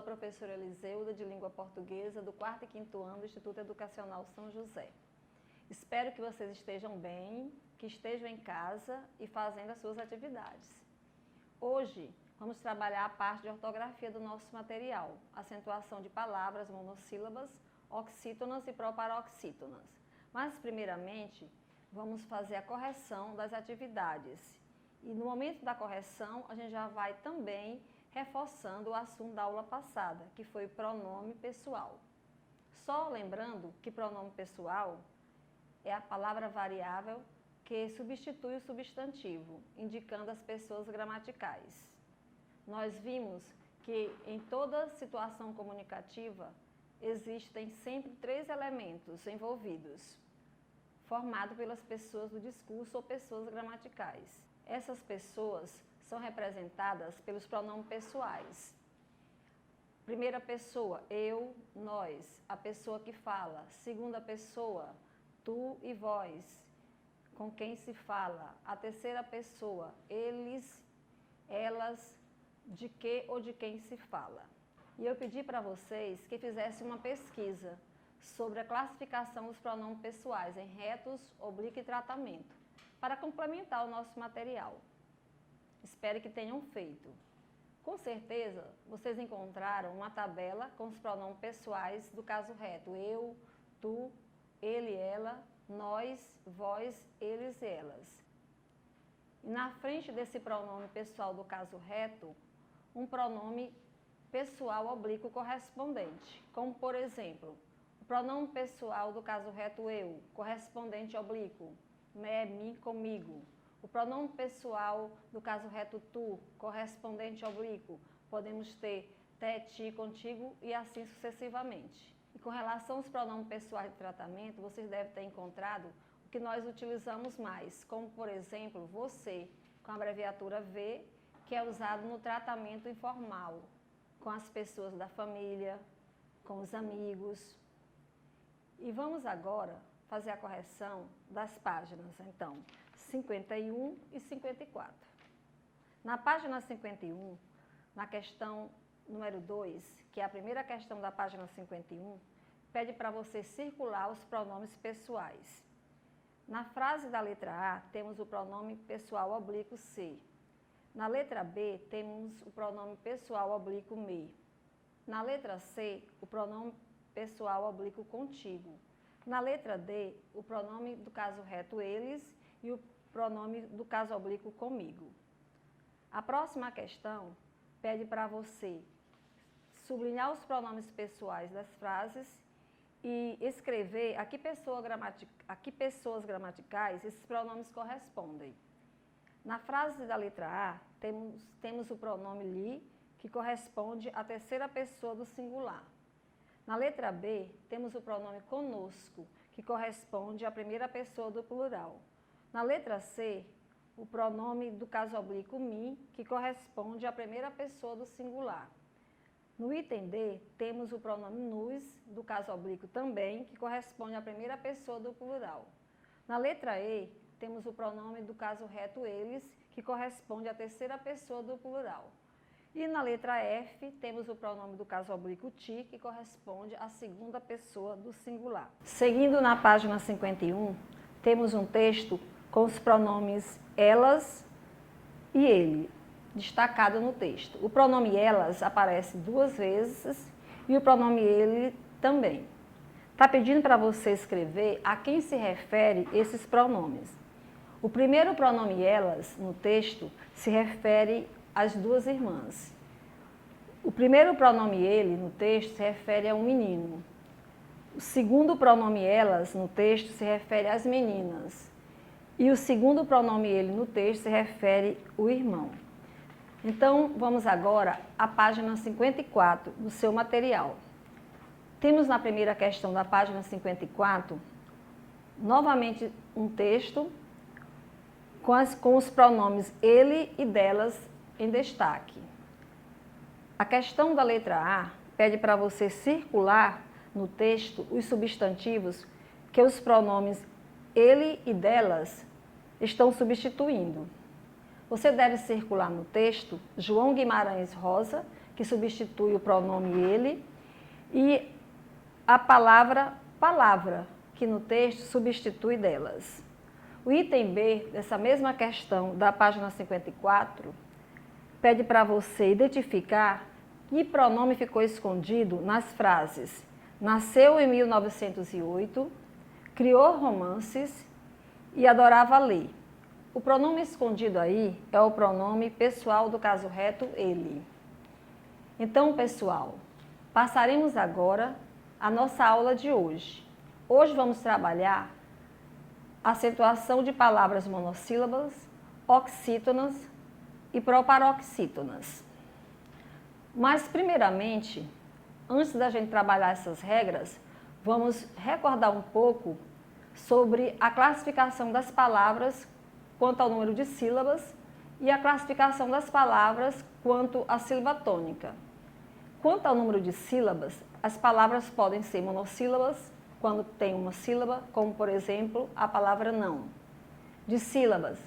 professora Eliseuda, de Língua Portuguesa, do 4º e 5º ano do Instituto Educacional São José. Espero que vocês estejam bem, que estejam em casa e fazendo as suas atividades. Hoje, vamos trabalhar a parte de ortografia do nosso material, acentuação de palavras monossílabas, oxítonas e proparoxítonas. Mas, primeiramente, vamos fazer a correção das atividades. E no momento da correção, a gente já vai também reforçando o assunto da aula passada, que foi pronome pessoal. Só lembrando que pronome pessoal é a palavra variável que substitui o substantivo, indicando as pessoas gramaticais. Nós vimos que em toda situação comunicativa existem sempre 3 elementos envolvidos, formados pelas pessoas do discurso ou pessoas gramaticais. Essas pessoas são representadas pelos pronomes pessoais. Primeira pessoa, eu, nós, a pessoa que fala. Segunda pessoa, tu e vós, com quem se fala. A terceira pessoa, eles, elas, de que ou de quem se fala. E eu pedi para vocês que fizessem uma pesquisa sobre a classificação dos pronomes pessoais em retos, oblíquo e tratamento, para complementar o nosso material. Espero que tenham feito. Com certeza, vocês encontraram uma tabela com os pronomes pessoais do caso reto. Eu, tu, ele, ela, nós, vós, eles e elas. E na frente desse pronome pessoal do caso reto, um pronome pessoal oblíquo correspondente, como por exemplo, o pronome pessoal do caso reto eu, correspondente oblíquo, me, mi, comigo. O pronome pessoal do caso reto tu, correspondente oblíquo, podemos ter te, ti, contigo e assim sucessivamente. E com relação aos pronomes pessoais de tratamento, vocês devem ter encontrado o que nós utilizamos mais, como por exemplo, você, com a abreviatura V, que é usado no tratamento informal, com as pessoas da família, com os amigos. E vamos agora fazer a correção das páginas, então, 51 e 54. Na página 51, na questão número 2, que é a primeira questão da página 51, pede para você circular os pronomes pessoais. Na frase da letra A, temos o pronome pessoal oblíquo se. Na letra B, temos o pronome pessoal oblíquo me. Na letra C, o pronome pessoal oblíquo contigo. Na letra D, o pronome do caso reto eles e o pronome do caso oblíquo comigo. A próxima questão pede para você sublinhar os pronomes pessoais das frases e escrever a que pessoas gramaticais esses pronomes correspondem. Na frase da letra A, temos o pronome lhe, que corresponde à terceira pessoa do singular. Na letra B, temos o pronome conosco, que corresponde à primeira pessoa do plural. Na letra C, o pronome do caso oblíquo me, que corresponde à primeira pessoa do singular. No item D, temos o pronome nos, do caso oblíquo também, que corresponde à primeira pessoa do plural. Na letra E, temos o pronome do caso reto eles, que corresponde à terceira pessoa do plural. E na letra F, temos o pronome do caso oblíquo ti, que corresponde à segunda pessoa do singular. Seguindo na página 51, temos um texto com os pronomes elas e ele, destacado no texto. O pronome elas aparece 2 vezes e o pronome ele também. Está pedindo para você escrever a quem se refere esses pronomes. O primeiro pronome elas, no texto, se refere às 2 irmãs. O primeiro pronome ele, no texto, se refere a um menino. O segundo pronome elas, no texto, se refere às meninas. E o segundo pronome ele, no texto, se refere ao irmão. Então, vamos agora à página 54 do seu material. Temos na primeira questão da página 54, novamente um texto com os pronomes ele e delas em destaque. A questão da letra A pede para você circular no texto os substantivos que os pronomes ele e delas estão substituindo. Você deve circular no texto João Guimarães Rosa, que substitui o pronome ele, e a palavra palavra, que no texto substitui delas. O item B, dessa mesma questão da página 54, pede para você identificar que pronome ficou escondido nas frases nasceu em 1908, criou romances e adorava ler. O pronome escondido aí é o pronome pessoal do caso reto ele. Então, pessoal, passaremos agora a nossa aula de hoje. Hoje vamos trabalhar a acentuação de palavras monossílabas, oxítonas e proparoxítonas. Mas, primeiramente, antes da gente trabalhar essas regras, vamos recordar um pouco sobre a classificação das palavras quanto ao número de sílabas e a classificação das palavras quanto à sílaba tônica. Quanto ao número de sílabas, as palavras podem ser monossílabas quando tem uma sílaba, como por exemplo a palavra não. De sílabas,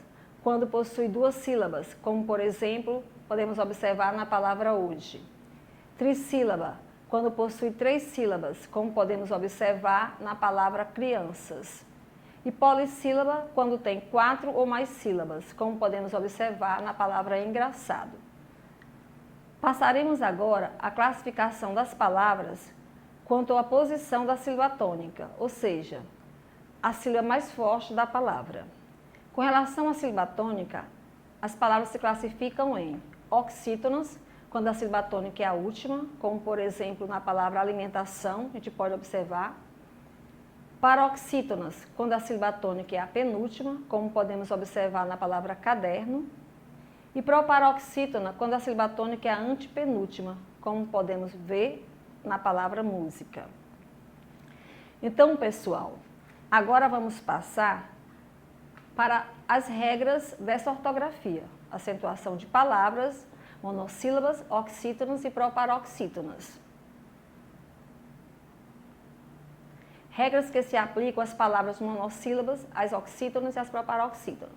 quando possui duas sílabas, como por exemplo podemos observar na palavra hoje. Trissílaba, quando possui três sílabas, como podemos observar na palavra crianças. E polissílaba, quando tem 4 ou mais sílabas, como podemos observar na palavra engraçado. Passaremos agora à classificação das palavras quanto à posição da sílaba tônica, ou seja, a sílaba mais forte da palavra. Com relação à sílaba tônica, as palavras se classificam em oxítonas, quando a sílaba tônica é a última, como por exemplo na palavra alimentação, a gente pode observar. Paroxítonas, quando a sílaba tônica é a penúltima, como podemos observar na palavra caderno. E proparoxítona, quando a sílaba tônica é a antepenúltima, como podemos ver na palavra música. Então, pessoal, agora vamos passar para as regras dessa ortografia. Acentuação de palavras, monossílabas, oxítonas e proparoxítonas. Regras que se aplicam às palavras monossílabas, às oxítonas e às proparoxítonas.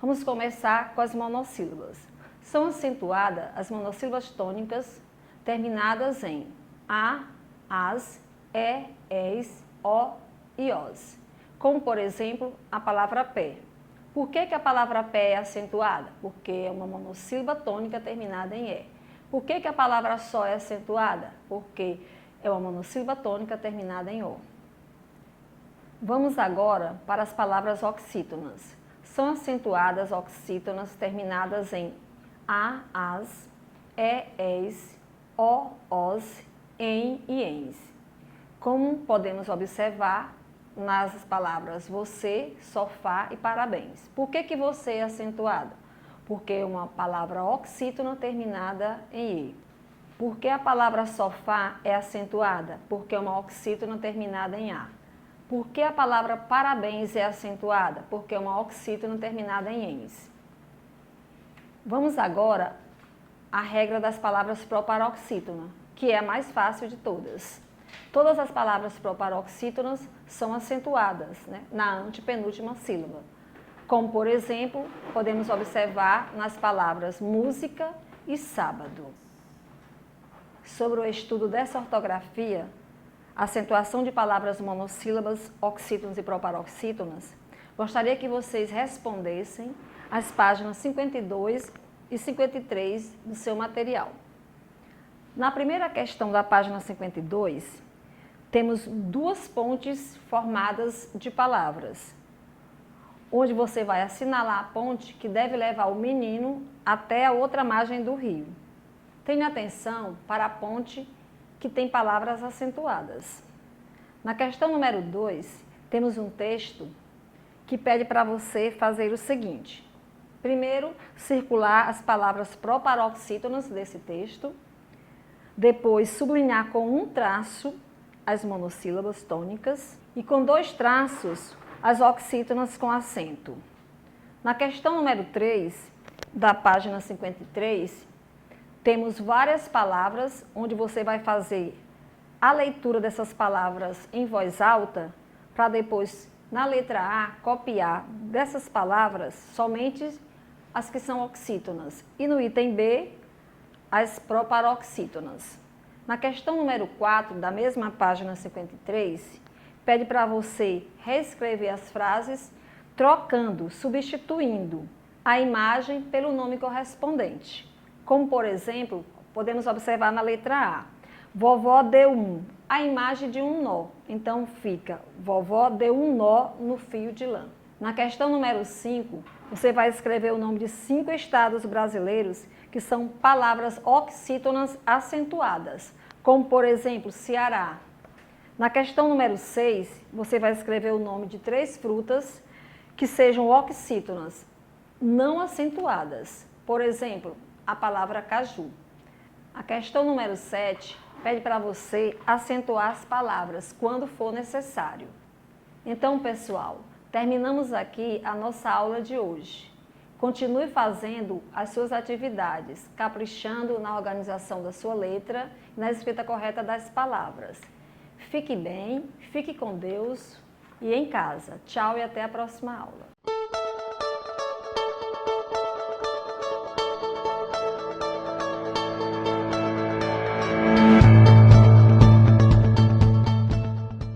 Vamos começar com as monossílabas. São acentuadas as monossílabas tônicas terminadas em a, as, es, o e os. Como, por exemplo, a palavra pé. Por que a palavra pé é acentuada? Porque é uma monossílaba tônica terminada em e. Por que a palavra só é acentuada? Porque é uma monossílaba tônica terminada em o. Vamos agora para as palavras oxítonas. São acentuadas oxítonas terminadas em a, as, es, o, os, em e ens. Como podemos observar nas palavras você, sofá e parabéns. Por que você é acentuada? Porque é uma palavra oxítona terminada em e. Por que a palavra sofá é acentuada? Porque é uma oxítona terminada em a. Por que a palavra parabéns é acentuada? Porque é uma oxítona terminada em ens. Vamos agora à regra das palavras proparoxítona, que é a mais fácil de todas. Todas as palavras proparoxítonas são acentuadas, né, na antepenúltima sílaba. Como, por exemplo, podemos observar nas palavras música e sábado. Sobre o estudo dessa ortografia, acentuação de palavras monossílabas, oxítonas e proparoxítonas, gostaria que vocês respondessem as páginas 52 e 53 do seu material. Na primeira questão da página 52, temos duas pontes formadas de palavras, onde você vai assinalar a ponte que deve levar o menino até a outra margem do rio. Tenha atenção para a ponte que tem palavras acentuadas. Na questão número 2, temos um texto que pede para você fazer o seguinte. Primeiro, circular as palavras proparoxítonas desse texto. Depois, sublinhar com um traço as monossílabas tônicas. E com 2 traços, as oxítonas com acento. Na questão número 3, da página 53, temos várias palavras onde você vai fazer a leitura dessas palavras em voz alta, para depois, na letra A, copiar dessas palavras somente as que são oxítonas. E no item B, as proparoxítonas. Na questão número 4, da mesma página 53, pede para você reescrever as frases trocando, substituindo a imagem pelo nome correspondente. Como, por exemplo, podemos observar na letra A. Vovó deu a imagem de um nó. Então, fica, vovó deu um nó no fio de lã. Na questão número 5, você vai escrever o nome de 5 estados brasileiros que são palavras oxítonas acentuadas, como, por exemplo, Ceará. Na questão número 6, você vai escrever o nome de 3 frutas que sejam oxítonas, não acentuadas. Por exemplo, a palavra caju. A questão número 7 pede para você acentuar as palavras quando for necessário. Então, pessoal, terminamos aqui a nossa aula de hoje. Continue fazendo as suas atividades, caprichando na organização da sua letra e na escrita correta das palavras. Fique bem, fique com Deus e em casa. Tchau e até a próxima aula.